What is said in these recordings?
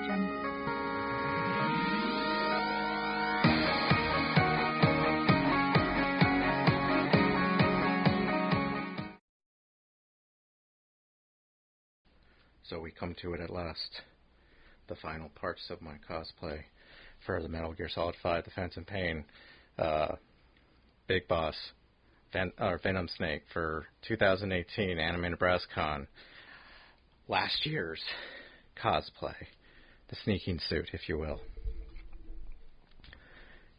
question. So we come to it at last. The final parts of my cosplay for the Metal Gear Solid 5: The Phantom Pain Big Boss Venom Snake for 2018 Anime NebrasKon. Last year's cosplay. The sneaking suit, if you will.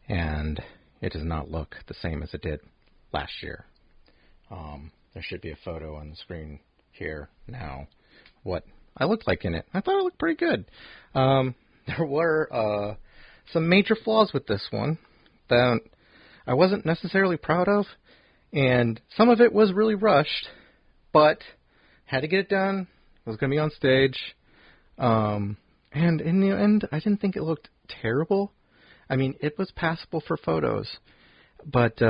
And it does not look the same as it did last year. There should be a photo on the screen here now. What I looked like in it. I thought it looked pretty good. There were some major flaws with this one that I wasn't necessarily proud of, and some of it was really rushed, but had to get it done. It was going to be on stage, and in the end, I didn't think it looked terrible. I mean, it was passable for photos, but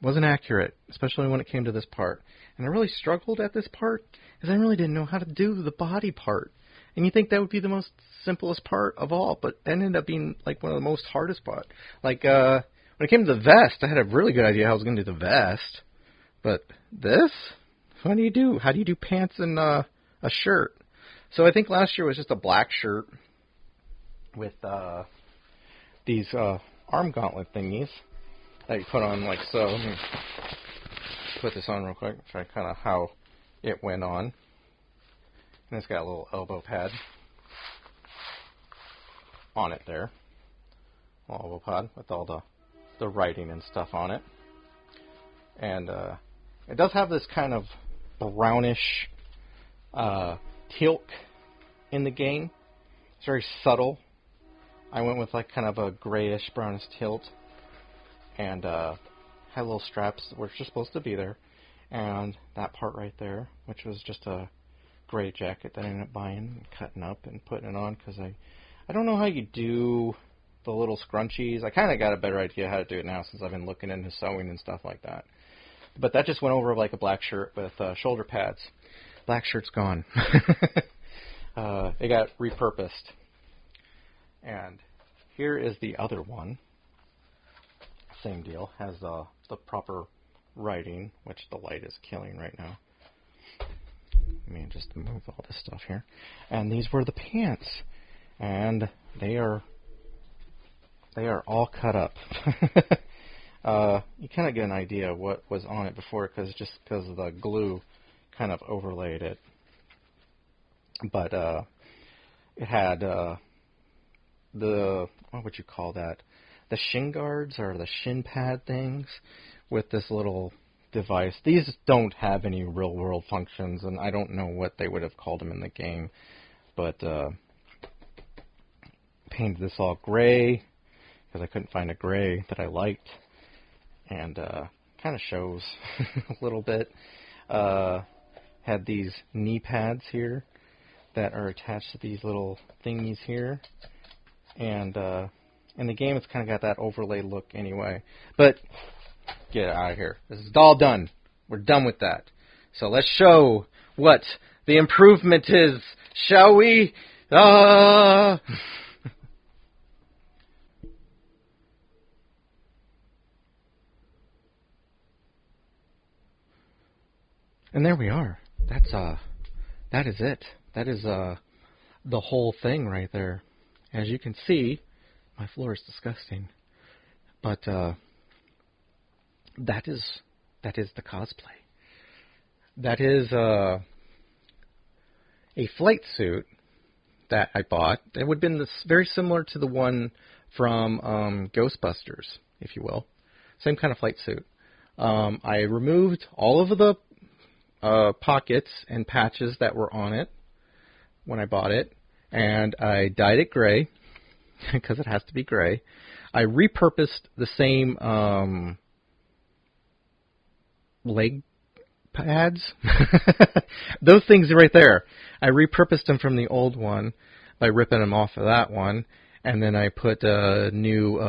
wasn't accurate, especially when it came to this part. And I really struggled at this part because I really didn't know how to do the body part. And you think that would be the most simplest part of all, but it ended up being like one of the most hardest parts. Like when it came to the vest, I had a really good idea how I was going to do the vest. But this? What do you do? How do you do pants and a shirt? So I think last year was just a black shirt with these arm gauntlet thingies that you put on like so. Let me put this on real quick, try kind of how it went on. And it's got a little elbow pad on it there. Elbow pad with all the writing and stuff on it. And it does have this kind of brownish teal in the game. It's very subtle. I went with like kind of a grayish brownish tilt. And had little straps that were just supposed to be there. And that part right there, which was just a gray jacket that I ended up buying and cutting up and putting it on because I don't know how you do the little scrunchies. I kind of got a better idea how to do it now since I've been looking into sewing and stuff like that. But that just went over like a black shirt with shoulder pads. Black shirt's gone. It got repurposed. And here is the other one. Same deal. Has the proper writing, which the light is killing right now. Let me just move all this stuff here. And these were the pants. And they are all cut up. You kind of get an idea of what was on it before because the glue kind of overlaid it. But it had what would you call that? The shin guards or the shin pad things with this little device. These don't have any real world functions, and I don't know what they would have called them in the game. But painted this all gray because I couldn't find a gray that I liked, and kind of shows a little bit. Had these knee pads here that are attached to these little thingies here, and in the game it's kind of got that overlay look anyway. But get out of here. This is all done. We're done with that. So let's show what the improvement is, shall we? And there we are. That is it. That is the whole thing right there. As you can see, my floor is disgusting. But that is the cosplay. That is a flight suit that I bought. It would have been very similar to the one from Ghostbusters, if you will. Same kind of flight suit. I removed all of the pockets and patches that were on it when I bought it, and I dyed it gray because it has to be gray. I repurposed the same leg pads. Those things right there. I repurposed them from the old one by ripping them off of that one, and then I put new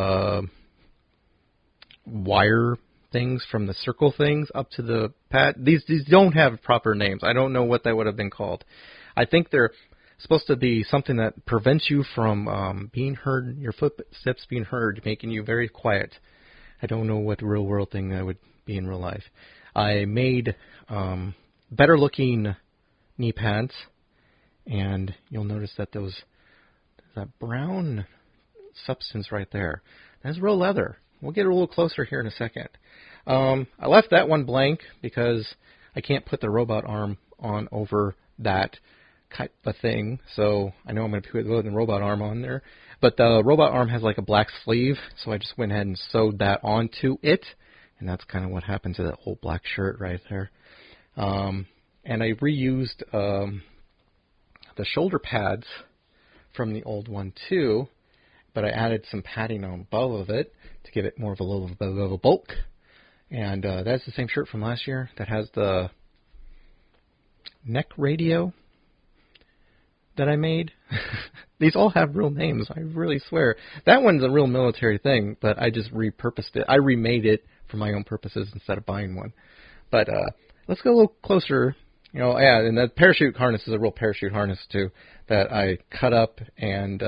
wire things from the circle things up to the pad. These don't have proper names. I don't know what they would have been called. I think they're supposed to be something that prevents you from being heard, your footsteps being heard, making you very quiet. I don't know what real world thing that would be in real life. I made better looking knee pads, and you'll notice that there's that brown substance right there. That's real leather. We'll get a little closer here in a second. I left that one blank because I can't put the robot arm on over that type of thing, so I know I'm going to put the robot arm on there. But the robot arm has like a black sleeve, so I just went ahead and sewed that onto it, and that's kind of what happened to that old black shirt right there. And I reused the shoulder pads from the old one too, but I added some padding on above of it to give it more of a little bit of a bulk. And that's the same shirt from last year that has the neck radio that I made. These all have real names, I really swear. That one's a real military thing, but I just repurposed it. I remade it for my own purposes instead of buying one. But let's go a little closer. You know, yeah, and the parachute harness is a real parachute harness too that I cut up and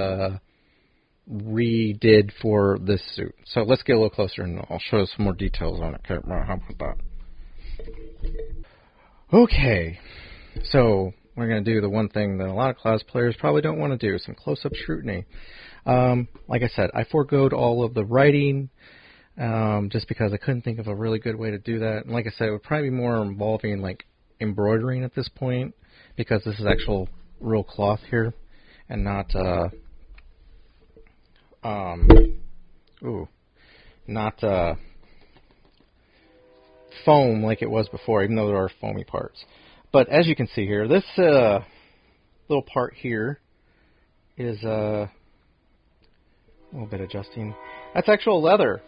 redid for this suit. So let's get a little closer and I'll show you some more details on it. Okay, how about that? Okay, so we're going to do the one thing that a lot of cosplayers probably don't want to do, some close-up scrutiny. Like I said, I foregoed all of the writing just because I couldn't think of a really good way to do that. And like I said, it would probably be more involving like embroidering at this point because this is actual real cloth here and not foam like it was before, even though there are foamy parts. But as you can see here, this little part here is a little bit adjusting. That's actual leather.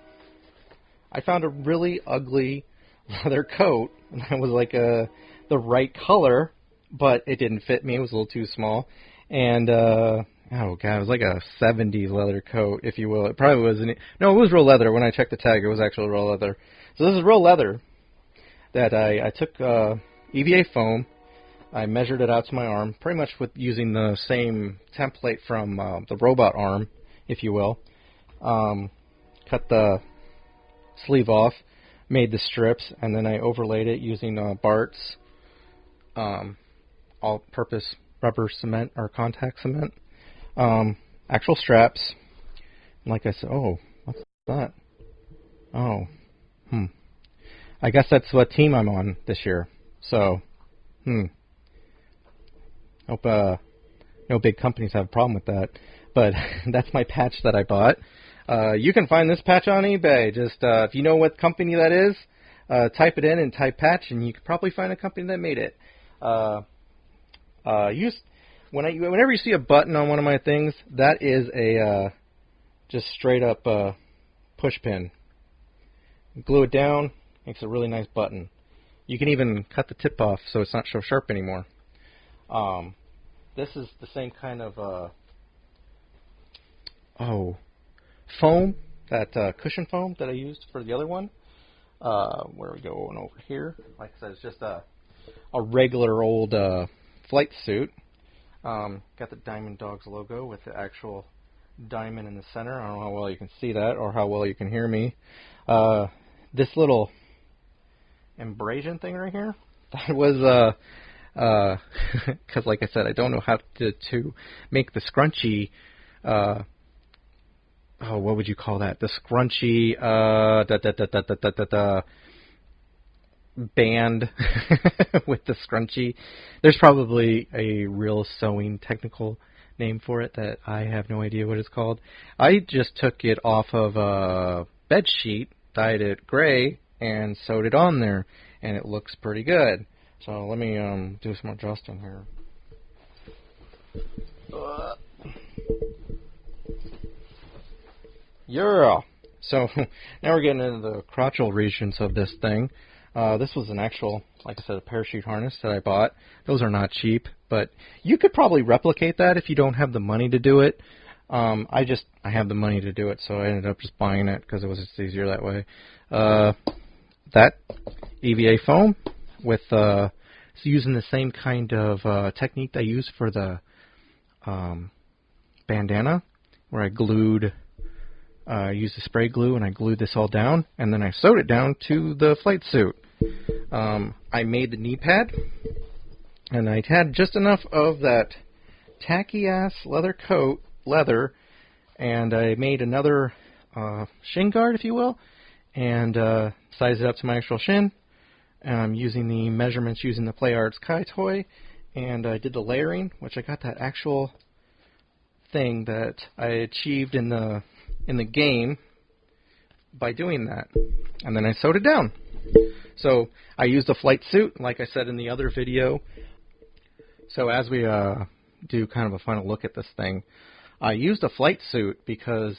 I found a really ugly leather coat that was like the right color, but it didn't fit me. It was a little too small. And oh god, it was like a 70s leather coat, if you will. It probably wasn't. No, it was real leather. When I checked the tag, it was actual real leather. So this is real leather that I took EVA foam. I measured it out to my arm, pretty much with using the same template from the robot arm, if you will. Cut the sleeve off, made the strips, and then I overlaid it using Bart's all-purpose rubber cement or contact cement. Actual straps. Like I said, oh, what's that? Oh, I guess that's what team I'm on this year. So, hope no big companies have a problem with that. But that's my patch that I bought. You can find this patch on eBay. Just if you know what company that is, type it in and type patch, and you can probably find a company that made it. Whenever you see a button on one of my things, that is a just straight up push pin. Glue it down, makes a really nice button. You can even cut the tip off so it's not so sharp anymore. This is the same kind of foam, that cushion foam that I used for the other one. Where are we going over here? Like I said, it's just a regular old flight suit. Got the Diamond Dogs logo with the actual diamond in the center. I don't know how well you can see that or how well you can hear me. This little embrasion thing right here, that was because like I said, I don't know how to make the scrunchy what would you call that? The scrunchy band with the scrunchy. There's probably a real sewing technical name for it that I have no idea what it's called. I just took it off of a bed sheet, dyed it gray, and sewed it on there, and it looks pretty good. So let me do some adjusting here. Yeah. So now we're getting into the crotchal regions of this thing. This was an actual, like I said, a parachute harness that I bought. Those are not cheap, but you could probably replicate that if you don't have the money to do it. I have the money to do it, so I ended up just buying it because it was just easier that way. That EVA foam with using the same kind of technique I used for the bandana where I glued, used the spray glue and I glued this all down, and then I sewed it down to the flight suit. I made the knee pad, and I had just enough of that tacky-ass leather, and I made another shin guard, if you will, and sized it up to my actual shin, using the measurements using the Play Arts Kai toy, and I did the layering, which I got that actual thing that I achieved in the game by doing that, and then I sewed it down. So I used a flight suit, like I said in the other video. So as we do kind of a final look at this thing, I used a flight suit because,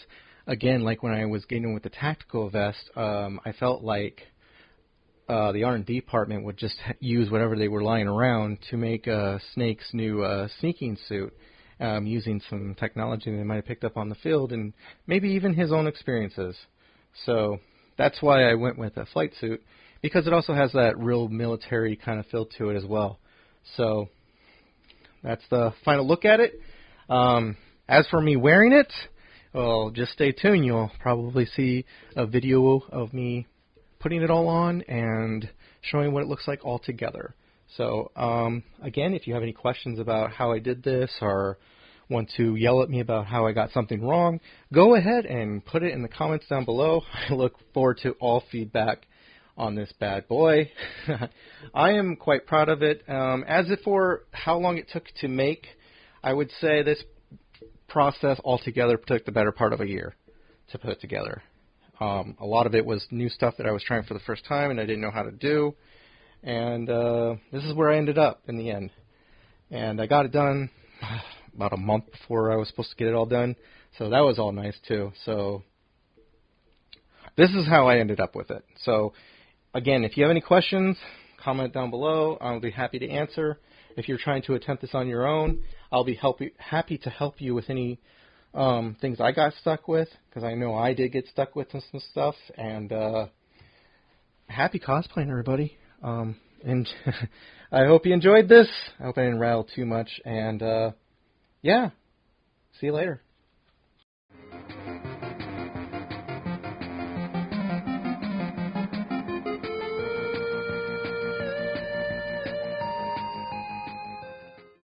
again, like when I was getting with the tactical vest, I felt like the R&D department would just use whatever they were lying around to make Snake's new sneaking suit, using some technology they might have picked up on the field and maybe even his own experiences. So that's why I went with a flight suit, because it also has that real military kind of feel to it as well. So that's the final look at it. As for me wearing it, well, just stay tuned. You'll probably see a video of me putting it all on and showing what it looks like all together. So, again, if you have any questions about how I did this or want to yell at me about how I got something wrong, go ahead and put it in the comments down below. I look forward to all feedback on this bad boy. I am quite proud of it. As for how long it took to make, I would say this process altogether took the better part of a year to put together. A lot of it was new stuff that I was trying for the first time and I didn't know how to do. And this is where I ended up in the end. And I got it done about a month before I was supposed to get it all done. So that was all nice too. So this is how I ended up with it. So again, if you have any questions, comment down below. I'll be happy to answer. If you're trying to attempt this on your own, I'll be happy to help you with any things I got stuck with, because I know I did get stuck with some stuff. And happy cosplaying, everybody. And I hope you enjoyed this. I hope I didn't rattle too much. And yeah, see you later.